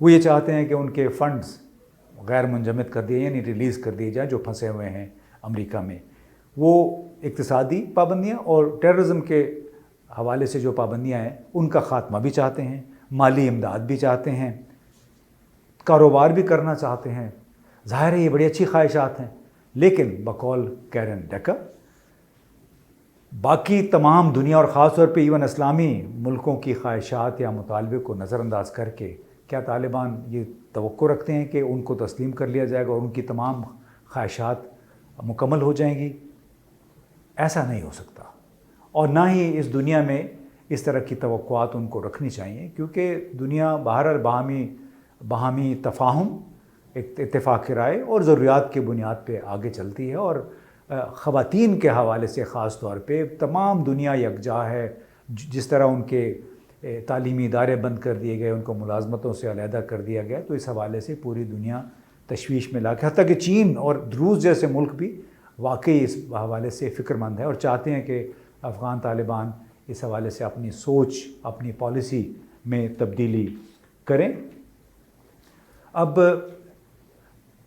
وہ یہ چاہتے ہیں کہ ان کے فنڈز غیر منجمد کر دیے یعنی ریلیز کر دیے جائیں جو پھنسے ہوئے ہیں امریکہ میں. وہ اقتصادی پابندیاں اور ٹیررزم کے حوالے سے جو پابندیاں ہیں ان کا خاتمہ بھی چاہتے ہیں، مالی امداد بھی چاہتے ہیں، کاروبار بھی کرنا چاہتے ہیں. ظاہر ہے یہ بڑی اچھی خواہشات ہیں، لیکن بقول کیرن ڈیکر باقی تمام دنیا اور خاص طور پہ ایون اسلامی ملکوں کی خواہشات یا مطالبے کو نظر انداز کر کے کیا طالبان یہ توقع رکھتے ہیں کہ ان کو تسلیم کر لیا جائے گا اور ان کی تمام خواہشات مکمل ہو جائیں گی؟ ایسا نہیں ہو سکتا، اور نہ ہی اس دنیا میں اس طرح کی توقعات ان کو رکھنی چاہیے، کیونکہ دنیا بہرحال باہمی تفاہم، اتفاق رائے اور ضروریات کی بنیاد پہ آگے چلتی ہے. اور خواتین کے حوالے سے خاص طور پہ تمام دنیا یکجا ہے. جس طرح ان کے تعلیمی ادارے بند کر دیے گئے، ان کو ملازمتوں سے علیحدہ کر دیا گیا، تو اس حوالے سے پوری دنیا تشویش میں لا کے، حتیٰ کہ چین اور روس جیسے ملک بھی واقعی اس حوالے سے فکر مند ہے اور چاہتے ہیں کہ افغان طالبان اس حوالے سے اپنی سوچ، اپنی پالیسی میں تبدیلی کریں. اب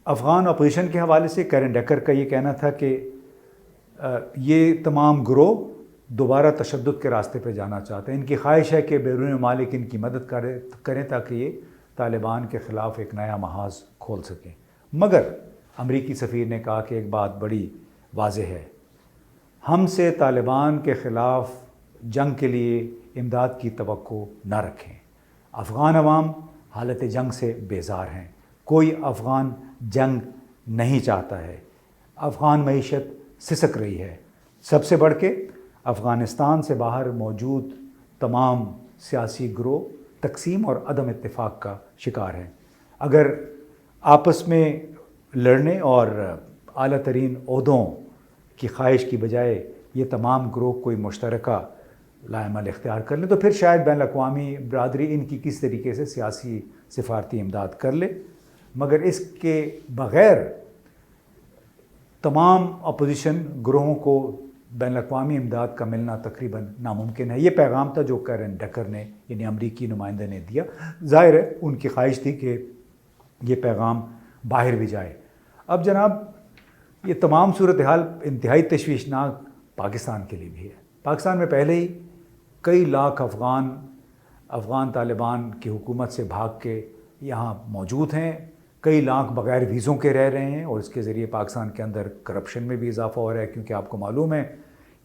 افغان اپوزیشن کے حوالے سے کیرن ڈیکر کا یہ کہنا تھا کہ یہ تمام گروہ دوبارہ تشدد کے راستے پہ جانا چاہتے ہیں. ان کی خواہش ہے کہ بیرون ممالک ان کی مدد کریں تاکہ یہ طالبان کے خلاف ایک نیا محاذ کھول سکیں. مگر امریکی سفیر نے کہا کہ ایک بات بڑی واضح ہے، ہم سے طالبان کے خلاف جنگ کے لیے امداد کی توقع نہ رکھیں. افغان عوام حالت جنگ سے بیزار ہیں، کوئی افغان جنگ نہیں چاہتا ہے. افغان معیشت سسک رہی ہے. سب سے بڑھ کے افغانستان سے باہر موجود تمام سیاسی گروہ تقسیم اور عدم اتفاق کا شکار ہیں. اگر آپس میں لڑنے اور اعلیٰ ترین عہدوں کی خواہش کی بجائے یہ تمام گروہ کوئی مشترکہ لائے عمل اختیار کر لیں تو پھر شاید بین الاقوامی برادری ان کی کس طریقے سے سیاسی سفارتی امداد کر لے. مگر اس کے بغیر تمام اپوزیشن گروہوں کو بین الاقوامی امداد کا ملنا تقریباً ناممکن ہے. یہ پیغام تھا جو کیرن ڈیکر نے یعنی امریکی نمائندے نے دیا. ظاہر ہے ان کی خواہش تھی کہ یہ پیغام باہر بھی جائے. اب جناب یہ تمام صورتحال انتہائی تشویشناک پاکستان کے لیے بھی ہے. پاکستان میں پہلے ہی کئی لاکھ افغان طالبان کی حکومت سے بھاگ کے یہاں موجود ہیں. کئی لاکھ بغیر ویزوں کے رہ رہے ہیں اور اس کے ذریعے پاکستان کے اندر کرپشن میں بھی اضافہ ہو رہا ہے، کیونکہ آپ کو معلوم ہے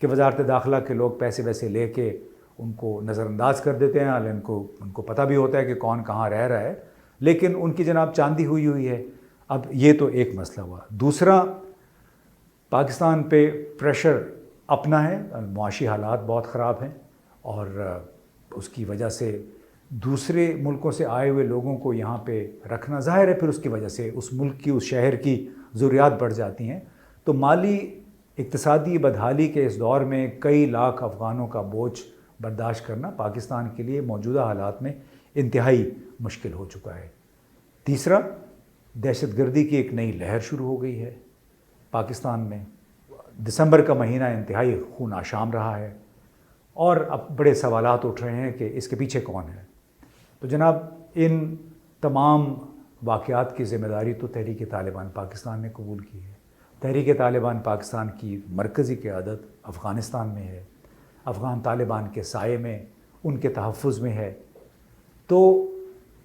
کہ وزارت داخلہ کے لوگ پیسے ویسے لے کے ان کو نظر انداز کر دیتے ہیں. ان کو پتہ بھی ہوتا ہے کہ کون کہاں رہ رہا ہے، لیکن ان کی جناب چاندی ہوئی ہے. اب یہ تو ایک مسئلہ ہوا. دوسرا، پاکستان پہ پریشر اپنا ہے، معاشی حالات بہت خراب ہیں اور اس کی وجہ سے دوسرے ملکوں سے آئے ہوئے لوگوں کو یہاں پہ رکھنا ظاہر ہے، پھر اس کی وجہ سے اس ملک کی، اس شہر کی ضروریات بڑھ جاتی ہیں. تو مالی اقتصادی بدحالی کے اس دور میں کئی لاکھ افغانوں کا بوجھ برداشت کرنا پاکستان کے لیے موجودہ حالات میں انتہائی مشکل ہو چکا ہے. تیسرا، دہشت گردی کی ایک نئی لہر شروع ہو گئی ہے پاکستان میں. دسمبر کا مہینہ انتہائی خون آشام رہا ہے اور اب بڑے سوالات اٹھ رہے ہیں کہ اس کے پیچھے کون ہے. تو جناب ان تمام واقعات کی ذمہ داری تو تحریک طالبان پاکستان نے قبول کی ہے. تحریک طالبان پاکستان کی مرکزی قیادت افغانستان میں ہے، افغان طالبان کے سائے میں، ان کے تحفظ میں ہے. تو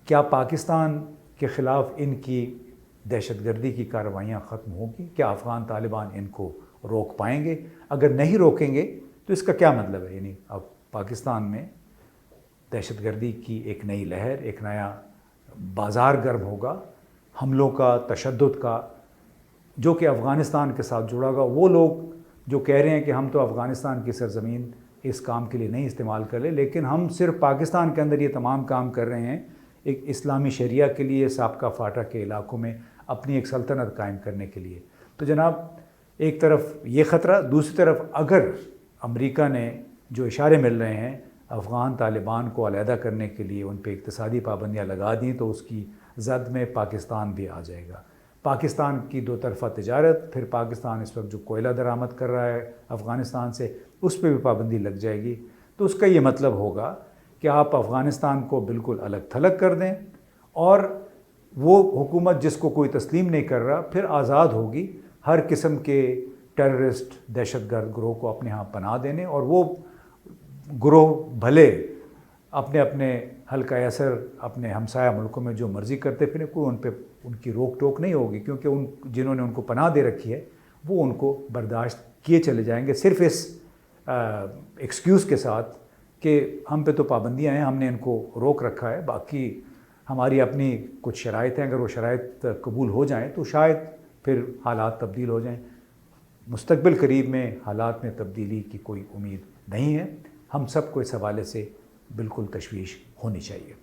کیا پاکستان کے خلاف ان کی دہشت گردی کی کارروائیاں ختم ہوگی؟ کیا افغان طالبان ان کو روک پائیں گے؟ اگر نہیں روکیں گے تو اس کا کیا مطلب ہے؟ یعنی اب پاکستان میں دہشت گردی کی ایک نئی لہر، ایک نیا بازار گرم ہوگا حملوں کا، تشدد کا، جو کہ افغانستان کے ساتھ جڑا گا. وہ لوگ جو کہہ رہے ہیں کہ ہم تو افغانستان کی سرزمین اس کام کے لیے نہیں استعمال کر لیں، لیکن ہم صرف پاکستان کے اندر یہ تمام کام کر رہے ہیں ایک اسلامی شریعہ کے لیے، سابقہ فاٹا کے علاقوں میں اپنی ایک سلطنت قائم کرنے کے لیے. تو جناب ایک طرف یہ خطرہ، دوسری طرف اگر امریکہ نے جو اشارے مل رہے ہیں افغان طالبان کو علیحدہ کرنے کے لیے ان پہ اقتصادی پابندیاں لگا دیں تو اس کی زد میں پاکستان بھی آ جائے گا. پاکستان کی دو طرفہ تجارت، پھر پاکستان اس وقت جو کوئلہ درآمد کر رہا ہے افغانستان سے، اس پہ بھی پابندی لگ جائے گی. تو اس کا یہ مطلب ہوگا کہ آپ افغانستان کو بالکل الگ تھلگ کر دیں اور وہ حکومت جس کو کوئی تسلیم نہیں کر رہا پھر آزاد ہوگی ہر قسم کے ٹیررسٹ دہشت گرد گروہ کو اپنے ہاں پناہ دینے، اور وہ گروہ بھلے اپنے اپنے حلقہ اثر اپنے ہمسایہ ملکوں میں جو مرضی کرتے پھریں، کوئی ان کی روک ٹوک نہیں ہوگی، کیونکہ جنہوں نے ان کو پناہ دے رکھی ہے وہ ان کو برداشت کیے چلے جائیں گے، صرف اس ایکسکیوز کے ساتھ کہ ہم پہ تو پابندیاں ہیں، ہم نے ان کو روک رکھا ہے، باقی ہماری اپنی کچھ شرائط ہیں، اگر وہ شرائط قبول ہو جائیں تو شاید پھر حالات تبدیل ہو جائیں۔ مستقبل قریب میں حالات میں تبدیلی کی کوئی امید نہیں ہے، ہم سب کو اس حوالے سے بالکل تشویش ہونی چاہیے۔